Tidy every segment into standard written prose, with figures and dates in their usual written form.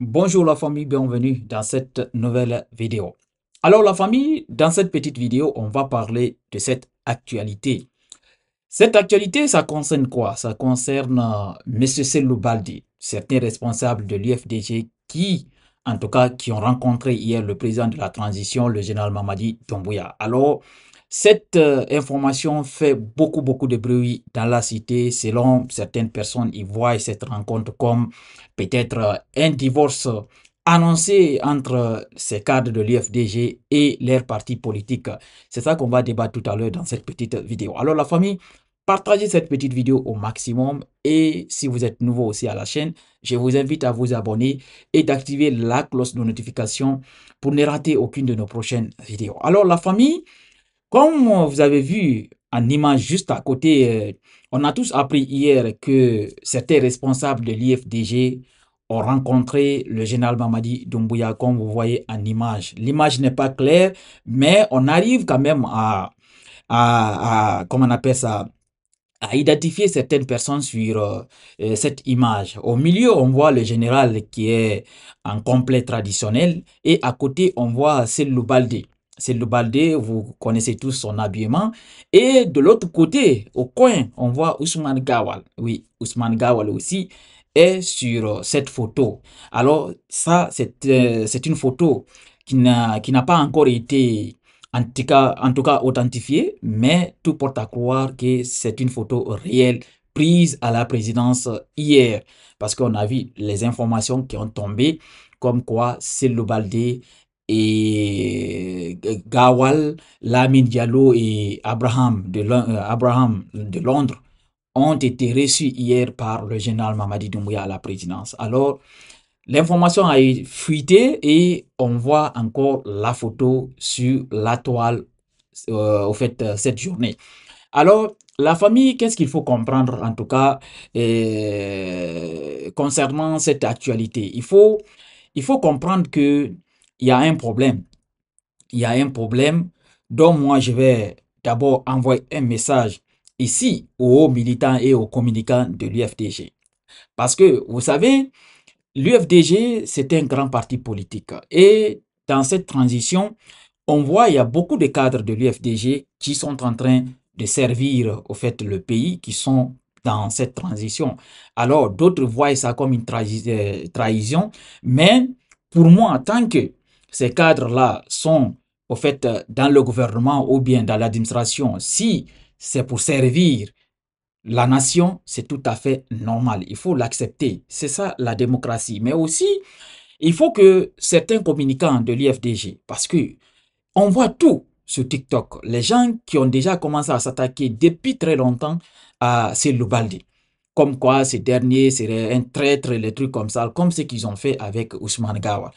Bonjour la famille, bienvenue dans cette nouvelle vidéo. Alors la famille, dans cette petite vidéo, on va parler de cette actualité. Cette actualité, ça concerne quoi? Ça concerne Monsieur Cellou Baldi, certains responsables de l'UFDG qui, en tout cas, qui ont rencontré hier le président de la transition, le général Mamadi Doumbouya. Alors, cette information fait beaucoup de bruit dans la cité. Selon certaines personnes, ils voient cette rencontre comme peut-être un divorce annoncé entre ces cadres de l'UFDG et leurs partis politiques. C'est ça qu'on va débattre tout à l'heure dans cette petite vidéo. Alors la famille, partagez cette petite vidéo au maximum et si vous êtes nouveau aussi à la chaîne, je vous invite à vous abonner et d'activer la cloche de notification pour ne rater aucune de nos prochaines vidéos. Alors la famille, comme vous avez vu en image juste à côté, on a tous appris hier que certains responsables de l'IFDG ont rencontré le général Mamadi Doumbouya, comme vous voyez en image. L'image n'est pas claire, mais on arrive quand même comment on appelle ça, à identifier certaines personnes sur cette image. Au milieu, on voit le général qui est en complet traditionnel et à côté, on voit Sellou Baldé. Sellou Baldé, vous connaissez tous son habillement. Et de l'autre côté, au coin, on voit Ousmane Gawal. Oui, Ousmane Gawal aussi est sur cette photo. Alors, ça, c'est une photo qui n'a pas encore été en tout cas authentifié, mais tout porte à croire que c'est une photo réelle prise à la présidence hier. Parce qu'on a vu les informations qui ont tombé, comme quoi Cellou Baldé et Gawal, Lamine Diallo et Abraham de Londres ont été reçus hier par le général Mamadi Doumbouya à la présidence. Alors, l'information a fuité et on voit encore la photo sur la toile cette journée. Alors, la famille, qu'est-ce qu'il faut comprendre en tout cas concernant cette actualité? Il faut comprendre que il y a un problème. Il y a un problème dont moi je vais d'abord envoyer un message ici aux militants et aux communicants de l'UFDG. Parce que vous savez, l'UFDG, c'est un grand parti politique. Et dans cette transition, on voit il y a beaucoup de cadres de l'UFDG qui sont en train de servir au fait le pays, qui sont dans cette transition. Alors, d'autres voient ça comme une trahison, mais pour moi, tant que ces cadres-là sont au fait dans le gouvernement ou bien dans l'administration, si c'est pour servir la nation, c'est tout à fait normal. Il faut l'accepter. C'est ça la démocratie. Mais aussi, il faut que certains communicants de l'IFDG, parce que on voit tout sur TikTok, les gens qui ont déjà commencé à s'attaquer depuis très longtemps à Cellou Baldé. Comme quoi ces derniers seraient un traître, les trucs comme ça, comme ce qu'ils ont fait avec Ousmane Gawa.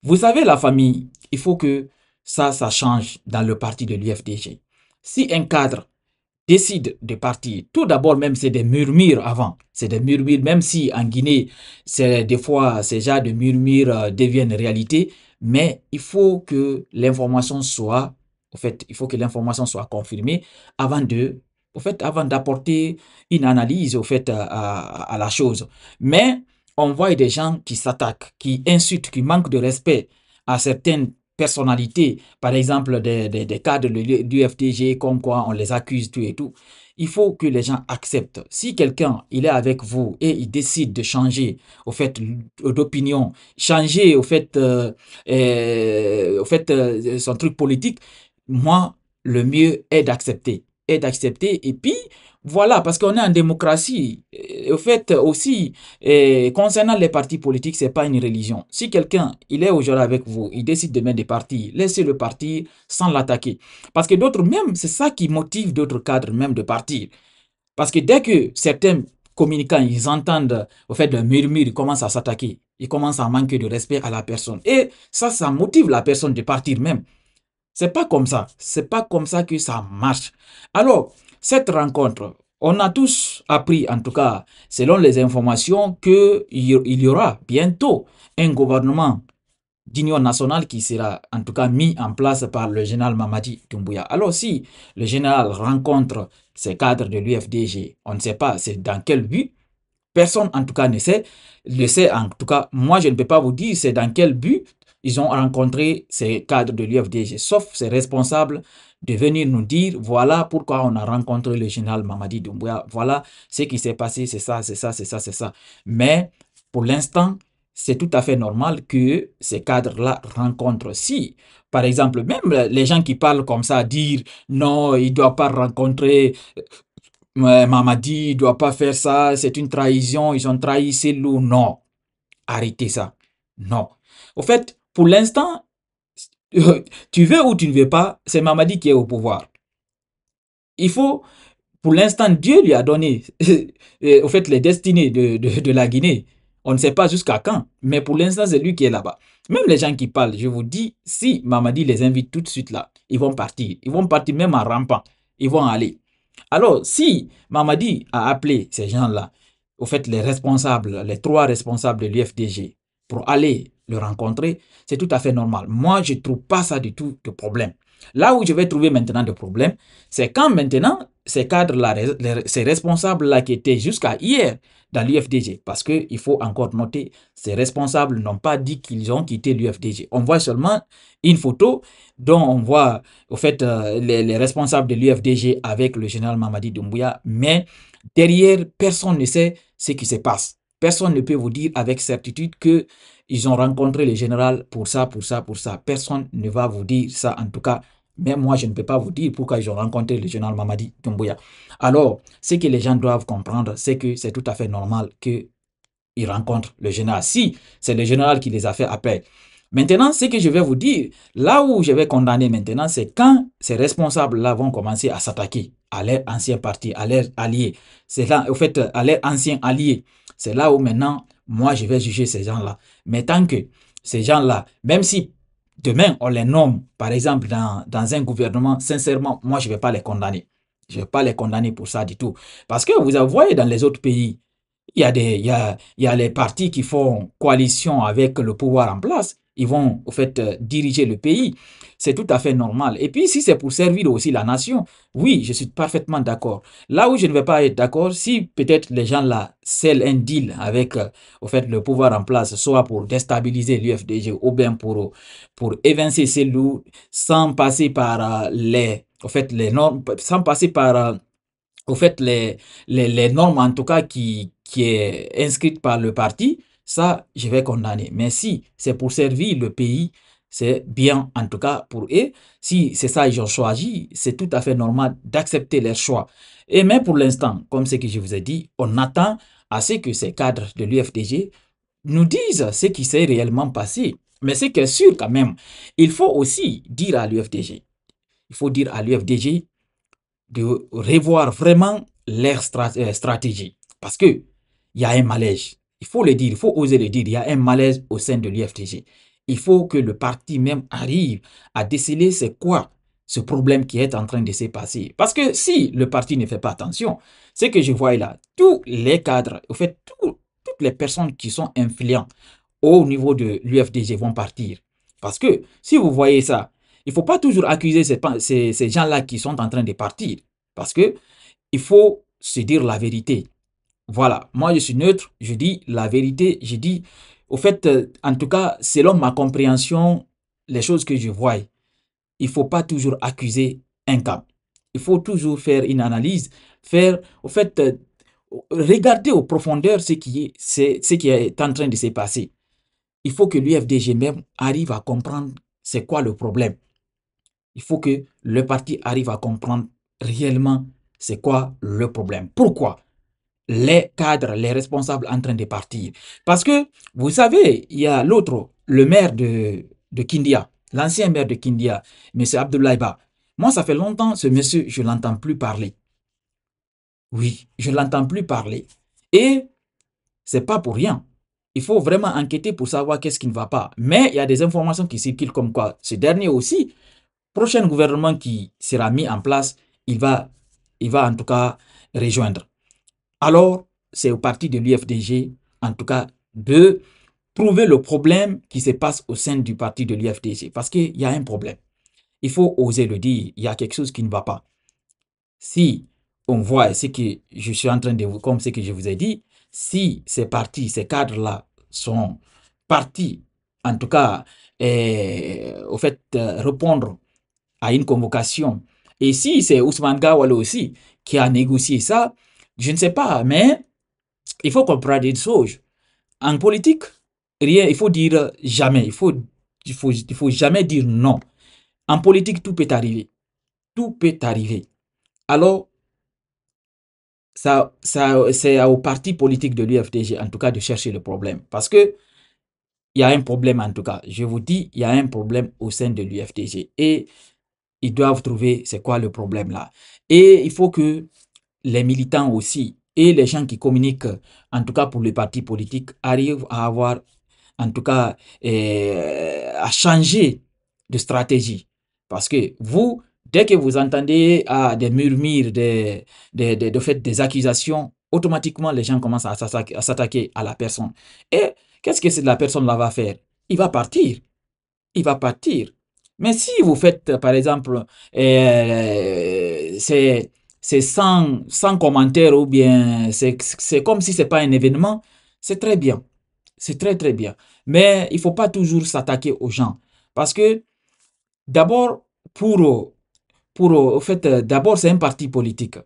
Vous savez, la famille, il faut que ça change dans le parti de l'UFDG. Si un cadre décide de partir. Tout d'abord, même, c'est des murmures avant. C'est des murmures, même si en Guinée, c'est des fois, ces genres de murmures deviennent réalité. Mais il faut que l'information soit, au fait, il faut que l'information soit confirmée avant de, au fait, avant d'apporter une analyse, au fait, à la chose. Mais on voit des gens qui s'attaquent, qui insultent, qui manquent de respect à certaines personnalités, par exemple des cadres du FTG, comme quoi on les accuse, tout et tout. Il faut que les gens acceptent. Si quelqu'un, il est avec vous et il décide de changer, au fait, d'opinion, changer, au fait, son truc politique, moi, le mieux est d'accepter. Est d'accepter. Et puis, voilà, parce qu'on est en démocratie. Au fait, aussi, concernant les partis politiques, c'est pas une religion. Si quelqu'un, il est aujourd'hui avec vous, il décide de mettre des partis, laissez-le partir sans l'attaquer. Parce que d'autres, même, c'est ça qui motive d'autres cadres même de partir. Parce que dès que certains communicants, ils entendent, au fait, le murmure, ils commencent à s'attaquer. Ils commencent à manquer de respect à la personne. Et ça motive la personne de partir même. C'est pas comme ça. C'est pas comme ça que ça marche. Alors, cette rencontre, on a tous appris, en tout cas, selon les informations, qu'il y aura bientôt un gouvernement d'union nationale qui sera, en tout cas, mis en place par le général Mamadi Doumbouya. Alors, si le général rencontre ces cadres de l'UFDG, on ne sait pas c'est dans quel but, Personne, en tout cas, le sait. En tout cas, moi, je ne peux pas vous dire c'est dans quel but ils ont rencontré ces cadres de l'UFDG, sauf ces responsables de venir nous dire, voilà pourquoi on a rencontré le général Mamadi Doumbouya, voilà ce qui s'est passé, c'est ça, c'est ça, c'est ça, c'est ça. Mais pour l'instant, c'est tout à fait normal que ces cadres-là rencontrent. Si, par exemple, même les gens qui parlent comme ça, dire non, il ne doit pas rencontrer Mamadi, il ne doit pas faire ça, c'est une trahison, ils ont trahi Selou. Non, arrêtez ça. Non. Au fait, pour l'instant, tu veux ou tu ne veux pas, c'est Mamadi qui est au pouvoir. Il faut, pour l'instant, Dieu lui a donné, au fait, les destinées de la Guinée. On ne sait pas jusqu'à quand, mais pour l'instant, c'est lui qui est là-bas. Même les gens qui parlent, je vous dis, si Mamadi les invite tout de suite là, ils vont partir. Ils vont partir même en rampant. Ils vont aller. Alors, si Mamadi a appelé ces gens-là, au fait, les responsables, les trois responsables de l'UFDG, pour aller le rencontrer, c'est tout à fait normal. Moi, je ne trouve pas ça du tout de problème. Là où je vais trouver maintenant de problème, c'est quand maintenant, ces cadres-là, ces responsables-là qui étaient jusqu'à hier dans l'UFDG, parce qu'il faut encore noter, ces responsables n'ont pas dit qu'ils ont quitté l'UFDG. On voit seulement une photo dont on voit au fait les responsables de l'UFDG avec le général Mamadi Doumbouya, mais derrière, personne ne sait ce qui se passe. Personne ne peut vous dire avec certitude que ils ont rencontré le général pour ça, pour ça, pour ça. Personne ne va vous dire ça, en tout cas. Même moi, je ne peux pas vous dire pourquoi ils ont rencontré le général Mamadi Doumbouya. Alors, ce que les gens doivent comprendre, c'est que c'est tout à fait normal qu'ils rencontrent le général. Si c'est le général qui les a fait appel. Maintenant, ce que je vais vous dire, là où je vais condamner maintenant, c'est quand ces responsables-là vont commencer à s'attaquer à leur ancien parti, à leurs alliés. C'est là, au fait, à leurs anciens alliés. C'est là où maintenant, moi, je vais juger ces gens-là. Mais tant que ces gens-là, même si demain on les nomme, par exemple, dans un gouvernement, sincèrement, moi, je ne vais pas les condamner. Je ne vais pas les condamner pour ça du tout. Parce que vous voyez dans les autres pays, il y a les partis qui font coalition avec le pouvoir en place. Ils vont, au fait, diriger le pays. C'est tout à fait normal. Et puis, si c'est pour servir aussi la nation, oui, je suis parfaitement d'accord. Là où je ne vais pas être d'accord, si peut-être les gens là scellent un deal avec, au fait, le pouvoir en place, soit pour déstabiliser l'UFDG ou bien pour évincer ces loups sans passer par au fait, les normes, sans passer par au fait, les normes, en tout cas, qui est inscrite par le parti, ça, je vais condamner. Mais si c'est pour servir le pays, c'est bien, en tout cas, pour eux. Si c'est ça ils ont choisi, c'est tout à fait normal d'accepter leur choix. Et même pour l'instant, comme ce que je vous ai dit, on attend à ce que ces cadres de l'UFDG nous disent ce qui s'est réellement passé. Mais ce qui est sûr quand même, il faut aussi dire à l'UFDG, il faut dire à l'UFDG de revoir vraiment leur stratégie. Parce que il y a un malaise. Il faut le dire, il faut oser le dire. Il y a un malaise au sein de l'UFTG. Il faut que le parti même arrive à déceler c'est quoi ce problème qui est en train de se passer. Parce que si le parti ne fait pas attention, ce que je vois là, tous les cadres, en fait, toutes les personnes qui sont influentes au niveau de l'UFDG vont partir. Parce que si vous voyez ça, il ne faut pas toujours accuser ces gens-là qui sont en train de partir. Parce que il faut se dire la vérité. Voilà, moi je suis neutre, je dis la vérité, je dis, au fait, en tout cas, selon ma compréhension, les choses que je vois, il ne faut pas toujours accuser un camp. Il faut toujours faire une analyse, faire, au fait, regarder aux profondeurs ce qui est en train de se passer. Il faut que l'UFDG même arrive à comprendre c'est quoi le problème. Il faut que le parti arrive à comprendre réellement c'est quoi le problème. Pourquoi les cadres, les responsables en train de partir? Parce que, vous savez, il y a l'autre, le maire de Kindia, l'ancien maire de Kindia, M. Abdoulaye Ba. Moi, ça fait longtemps, ce monsieur, je ne l'entends plus parler. Oui, je ne l'entends plus parler. Et c'est pas pour rien. Il faut vraiment enquêter pour savoir qu'est-ce qui ne va pas. Mais il y a des informations qui circulent comme quoi ce dernier aussi, prochain gouvernement qui sera mis en place, il va en tout cas rejoindre. Alors, c'est au parti de l'UFDG, en tout cas, de trouver le problème qui se passe au sein du parti de l'UFDG. Parce qu'il y a un problème. Il faut oser le dire, il y a quelque chose qui ne va pas. Si on voit ce que je suis en train de vous, comme ce que je vous ai dit, si ces partis, ces cadres-là sont partis, en tout cas, au fait, répondre à une convocation, et si c'est Ousmane Gawal aussi qui a négocié ça, je ne sais pas, mais il faut comprendre une chose. En politique, rien, il faut dire jamais, il faut jamais dire non. En politique, tout peut arriver. Tout peut arriver. Alors, c'est au parti politique de l'UFDG, en tout cas, de chercher le problème. Parce que il y a un problème, en tout cas. Je vous dis, il y a un problème au sein de l'UFDG. Et ils doivent trouver c'est quoi le problème là. Et il faut que les militants aussi et les gens qui communiquent, en tout cas pour les partis politiques, arrivent à avoir, en tout cas, à changer de stratégie. Parce que vous, dès que vous entendez des murmures, de fait, des accusations, automatiquement les gens commencent à s'attaquer à la personne. Et qu'est-ce que la personne là va faire? Il va partir. Il va partir. Mais si vous faites, par exemple, c'est sans commentaire ou bien c'est comme si c'est pas un événement, c'est très bien. C'est très très bien. Mais il faut pas toujours s'attaquer aux gens. Parce que d'abord, au fait, d'abord, c'est un parti politique.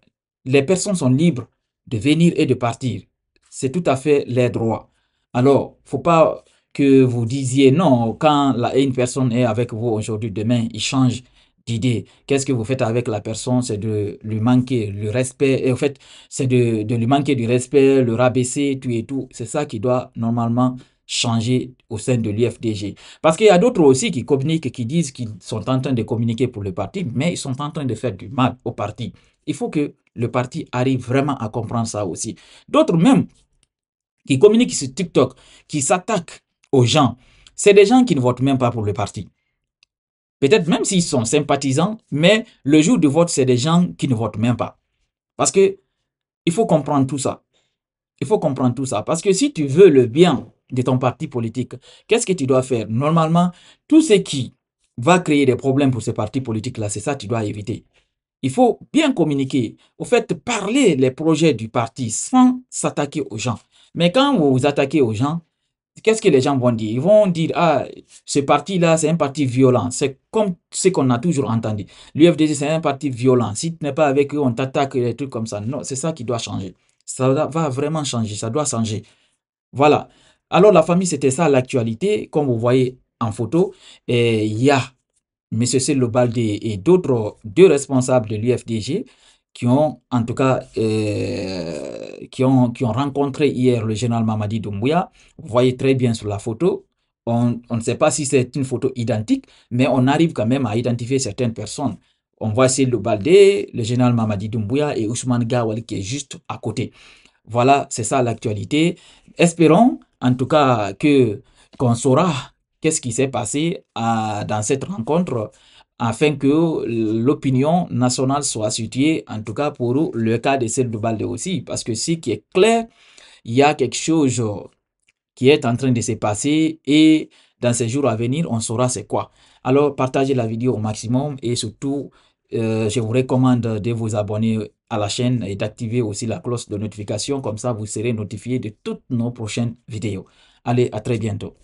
Les personnes sont libres de venir et de partir. C'est tout à fait leur droit. Alors, faut pas que vous disiez non, quand une personne est avec vous aujourd'hui, demain, il change d'idée. Qu'est-ce que vous faites avec la personne? C'est de lui manquer le respect. Et en fait, c'est de lui manquer du respect, le rabaisser, tout et tout. C'est ça qui doit normalement changer au sein de l'UFDG. Parce qu'il y a d'autres aussi qui communiquent, qui disent qu'ils sont en train de communiquer pour le parti, mais ils sont en train de faire du mal au parti. Il faut que le parti arrive vraiment à comprendre ça aussi. D'autres même qui communiquent sur TikTok, qui s'attaquent aux gens, c'est des gens qui ne votent même pas pour le parti. Peut-être même s'ils sont sympathisants, mais le jour du vote, c'est des gens qui ne votent même pas. Parce que il faut comprendre tout ça. Il faut comprendre tout ça. Parce que si tu veux le bien de ton parti politique, qu'est-ce que tu dois faire? Normalement, tout ce qui va créer des problèmes pour ce parti politique-là, c'est ça que tu dois éviter. Il faut bien communiquer. Au fait, parler les projets du parti sans s'attaquer aux gens. Mais quand vous vous attaquez aux gens, qu'est-ce que les gens vont dire? Ils vont dire, ah, ce parti-là, c'est un parti violent. C'est comme ce qu'on a toujours entendu. L'UFDG, c'est un parti violent. Si tu n'es pas avec eux, on t'attaque, des trucs comme ça. Non, c'est ça qui doit changer. Ça va vraiment changer, ça doit changer. Voilà. Alors, la famille, c'était ça l'actualité. Comme vous voyez en photo, et il y a M. Sello Baldé et d'autres deux responsables de l'UFDG qui ont, en tout cas, qui ont rencontré hier le général Mamadi Doumbouya. Vous voyez très bien sur la photo. On ne sait pas si c'est une photo identique, mais on arrive quand même à identifier certaines personnes. On voit Sello Baldé, le général Mamadi Doumbouya et Ousmane Gawali qui est juste à côté. Voilà, c'est ça l'actualité. Espérons en tout cas que qu'on saura qu'est-ce qui s'est passé dans cette rencontre afin que l'opinion nationale soit située, en tout cas pour le cas de Celle de Balde aussi. Parce que ce qui est clair, il y a quelque chose qui est en train de se passer et dans ces jours à venir, on saura c'est quoi. Alors, partagez la vidéo au maximum et surtout, je vous recommande de vous abonner à la chaîne et d'activer aussi la cloche de notification. Comme ça, vous serez notifié de toutes nos prochaines vidéos. Allez, à très bientôt.